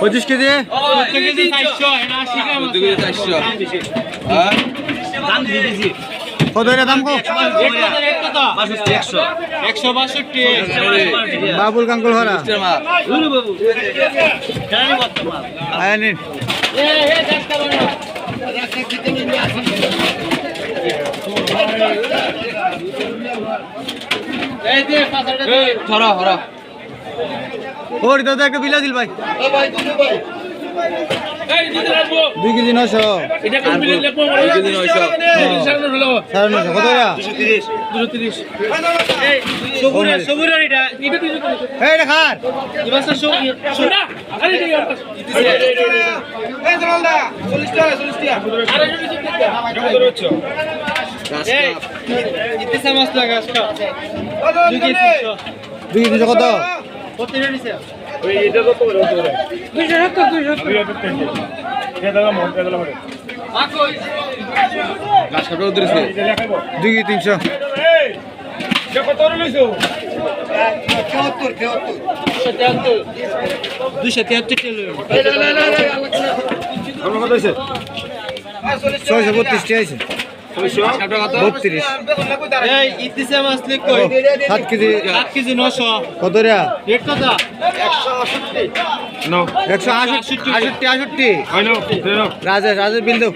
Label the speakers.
Speaker 1: 25 KG কত এর দাম কত? 162 বাবুল কাঙ্কুল হরা আয় নিন ওর দাদা একটা বিলা দিল ভাই 2 কেজি 900 কত কত রে 168 রাজেশ বিন্দু